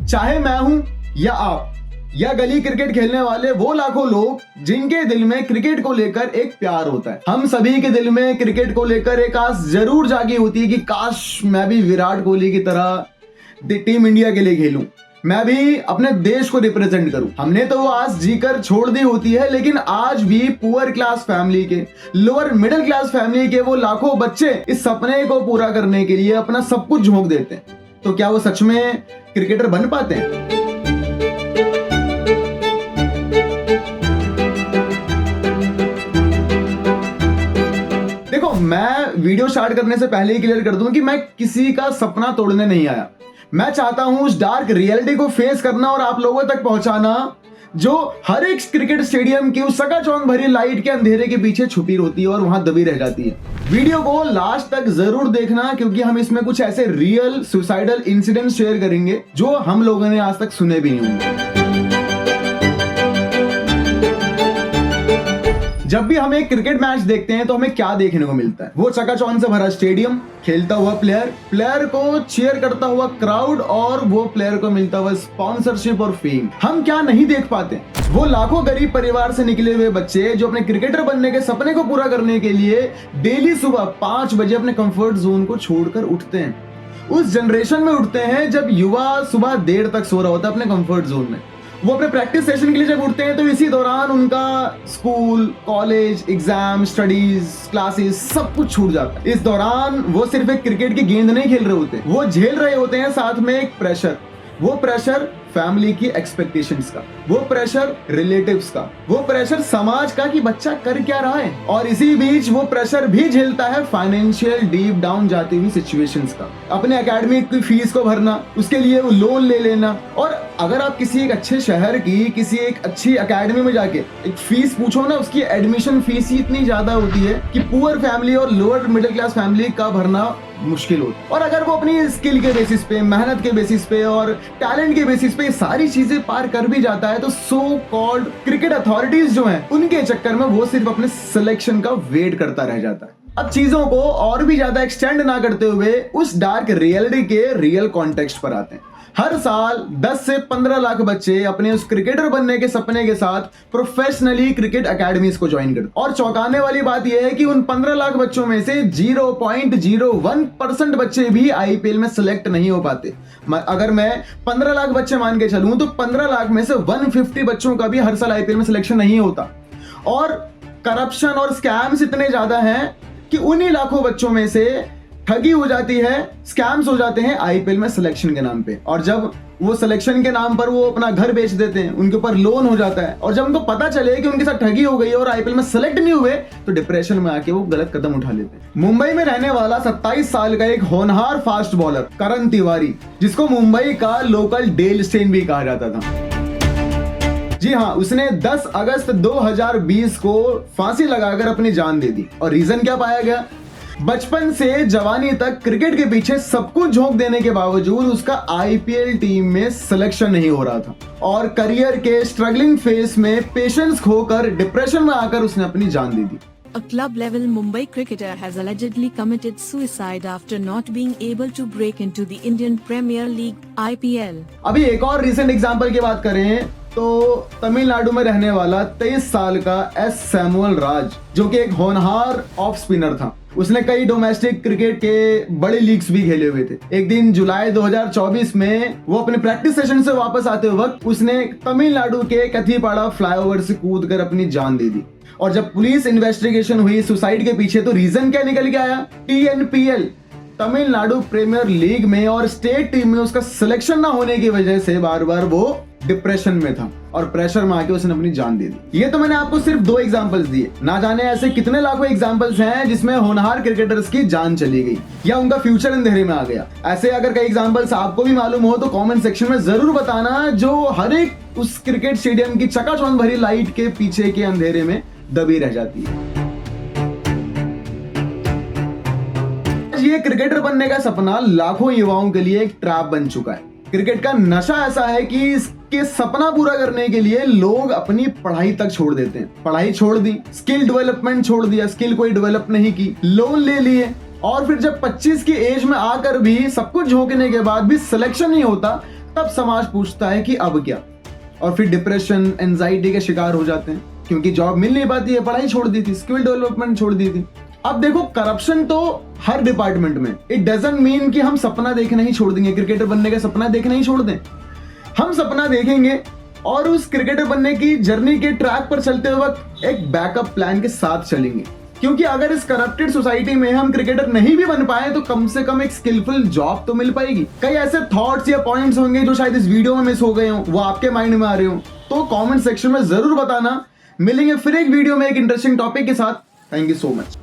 चाहे मैं हूं या आप या गली क्रिकेट खेलने वाले वो लाखों लोग जिनके दिल में क्रिकेट को लेकर एक प्यार होता है, हम सभी के दिल में क्रिकेट को लेकर एक आस जरूर जागी होती है कि काश मैं भी विराट कोहली की तरह टीम इंडिया के लिए खेलूं, मैं भी अपने देश को रिप्रेजेंट करूं। हमने तो वो आस जीकर छोड़ दी होती है, लेकिन आज भी पुअर क्लास फैमिली के, लोअर मिडिल क्लास फैमिली के वो लाखों बच्चे इस सपने को पूरा करने के लिए अपना सब कुछ झोंक देते हैं। तो क्या वो सच में क्रिकेटर बन पाते हैं? देखो, मैं वीडियो स्टार्ट करने से पहले ही क्लियर कर दूं कि मैं किसी का सपना तोड़ने नहीं आया। मैं चाहता हूं उस डार्क रियलिटी को फेस करना और आप लोगों तक पहुंचाना जो हर एक क्रिकेट स्टेडियम की उस चकाचौंध भरी लाइट के अंधेरे के पीछे छुपी होती है और वहां दबी रह जाती है। वीडियो को लास्ट तक जरूर देखना, क्योंकि हम इसमें कुछ ऐसे रियल सुसाइडल इंसिडेंट शेयर करेंगे जो हम लोगों ने आज तक सुने भी नहीं होंगे। जब भी हम एक क्रिकेट मैच देखते हैं तो हमें क्या देखने को मिलता है? वो चकाचौंध से भरा स्टेडियम, खेलता हुआ प्लेयर को चीयर करता हुआ क्राउड और वो प्लेयर को मिलता हुआ स्पॉन्सरशिप और फेम। हम क्या नहीं देख पाते? वो लाखों गरीब परिवार से निकले हुए बच्चे जो अपने क्रिकेटर बनने के सपने को पूरा करने के लिए डेली सुबह 5 बजे अपने कंफर्ट जोन को छोड़कर उठते हैं। उस जनरेशन में उठते हैं जब युवा सुबह देर तक सो रहा होता है अपने कंफर्ट जोन में। वो अपने प्रैक्टिस सेशन के लिए जब उठते हैं तो इसी दौरान उनका school, college, exam, studies, classes सब कुछ छूट जाता है। इस दौरान वो सिर्फ एक क्रिकेट की गेंद नहीं खेल रहे होते, वो झेल रहे होते हैं साथ में एक प्रेशर। वो प्रेशर फैमिली की एक्सपेक्टेशंस का, वो प्रेशर रिलेटिव्स का, वो प्रेशर समाज का कि बच्चा कर क्या रहा है, और इसी बीच वो प्रेशर भी झेलता है फाइनेंशियल डीप डाउन जाती हुई सिचुएशंस का। अपने एकेडमिक की फीस को भरना, उसके लिए वो लोन ले लेना। और अगर आप किसी एक अच्छे शहर की किसी एक अच्छी एकेडमी में जाके एक फीस पूछो ना, उसकी एडमिशन फीस ही इतनी ज्यादा होती है कि पुअर फैमिली और लोअर मिडिल क्लास फैमिली का भरना मुश्किल होता। और अगर वो अपनी स्किल के बेसिस पे, मेहनत के बेसिस पे और टैलेंट के बेसिस पे सारी चीजें पार कर भी जाता है तो सो कॉल्ड क्रिकेट अथॉरिटीज जो हैं उनके चक्कर में वो सिर्फ अपने सिलेक्शन का वेट करता रह जाता है। अब चीजों को और भी ज्यादा एक्सटेंड ना करते हुए उस डार्क रियलिटी के रियल कॉन्टेक्स्ट पर आते हैं। हर साल 10 से 15 लाख बच्चे अपने उस क्रिकेटर बनने के सपने के साथ प्रोफेशनली क्रिकेट एकेडमीज को ज्वाइन करते। और चौंकाने वाली बात यह है कि उन 15 लाख बच्चों में से 0.01% बच्चे भी आईपीएल में सिलेक्ट नहीं हो पाते। अगर मैं 15 लाख बच्चे मान के चलूं तो 15 लाख में से 150 बच्चों का भी हर साल आईपीएल में सिलेक्शन नहीं होता। और करप्शन और स्कैम्स इतने ज्यादा हैं कि उन्हीं लाखों बच्चों में से ठगी हो जाती है, स्कैम्स हो जाते हैं आईपीएल में सिलेक्शन के नाम पे। और जब वो सिलेक्शन के नाम पर वो अपना घर बेच देते हैं, उनके ऊपर लोन हो जाता है, और जब उनको पता चले कि उनके साथ ठगी हो गई और आईपीएल में सिलेक्ट नहीं हुए तो डिप्रेशन में आके वो गलत कदम उठा लेते हैं। मुंबई में रहने वाला 27 साल का एक होनहार फास्ट बॉलर करण तिवारी, जिसको मुंबई का लोकल डेल स्टेन भी कहा जाता था, जी हाँ, उसने 10 अगस्त 2020 को फांसी लगाकर अपनी जान दे दी। और रीजन क्या पाया गया? बचपन से जवानी तक क्रिकेट के पीछे सब कुछ झोंक देने के बावजूद उसका आईपीएल टीम में सिलेक्शन नहीं हो रहा था, और करियर के स्ट्रगलिंग फेज में पेशेंस खोकर डिप्रेशन में आकर उसने अपनी जान दे दी। A club-level Mumbai cricketer has allegedly committed suicide after not being able to break into the Indian Premier League (IPL). अभी एक और रिसेंट एग्जांपल की बात करें तो तमिलनाडु में रहने वाला 23 साल का एस सैमुअल राज, जो कि एक होनहार ऑफ स्पिनर था। उसने कई डोमेस्टिक क्रिकेट के बड़े लीग्स भी खेले हुए थे। एक दिन जुलाई 2024 में वो अपने प्रैक्टिस सेशन से वापस आते वक्त उसने तमिलनाडु के कथीपाड़ा फ्लाईओवर से कूदकर अपनी जान दे दी। और जब पुलिस इन्वेस्टिगेशन हुई सुसाइड के पीछे तो रीजन क्या निकल के आया? टीएनपीएल, तमिलनाडु प्रीमियर लीग में और स्टेट टीम में उसका सिलेक्शन ना होने की वजह से बार बार वो डिप्रेशन में था और प्रेशर में आके उसने अपनी जान दे दी। ये तो मैंने आपको सिर्फ 2 एग्जांपल्स दिए, ना जाने ऐसे कितने लाखों एग्जांपल्स हैं जिसमें होनहार क्रिकेटर्स की जान चली गई या उनका फ्यूचर अंधेरे में आ गया। ऐसे अगर कई एग्जांपल्स आपको भी मालूम हो तो कमेंट सेक्शन में जरूर बताना, जो हर एक उस क्रिकेट स्टेडियम की चकाचौंध भरी लाइट के पीछे के अंधेरे में दबी रह जाती है। ये क्रिकेटर बनने का सपना लाखों युवाओं के लिए एक ट्रैप बन चुका है। क्रिकेट का नशा ऐसा है कि इसके सपना पूरा करने के लिए लोग अपनी पढ़ाई तक छोड़ देते हैं। पढ़ाई छोड़ दी, स्किल डेवलपमेंट छोड़ दिया, स्किल कोई डेवलप नहीं की, लोन ले लिए, और फिर जब 25 की एज में आकर भी सब कुछ झोंकने के बाद भी सिलेक्शन नहीं होता तब समाज पूछता है कि अब क्या, और फिर डिप्रेशन एंजाइटी के शिकार हो जाते हैं क्योंकि जॉब मिल नहीं पाती है, पढ़ाई छोड़ दी थी, स्किल डेवलपमेंट छोड़ दी थी। अब देखो करप्शन तो हर डिपार्टमेंट में, इट डजंट मीन कि हम सपना देखना ही छोड़ देंगे, क्रिकेटर बनने का सपना देखना ही छोड़ दें। हम सपना देखेंगे और उस क्रिकेटर बनने की जर्नी के ट्रैक पर चलते वक्त एक बैकअप प्लान के साथ चलेंगे, क्योंकि अगर इस करप्टेड सोसाइटी में हम क्रिकेटर नहीं भी बन पाए तो कम से कम एक स्किलफुल जॉब तो मिल पाएगी। कई ऐसे थॉट्स या पॉइंट्स होंगे जो शायद इस वीडियो में मिस हो गए हो, वो आपके माइंड में आ रहे हो, तो कमेंट सेक्शन में जरूर बताना। मिलेंगे फिर एक वीडियो में एक इंटरेस्टिंग टॉपिक के साथ। Thank you so much.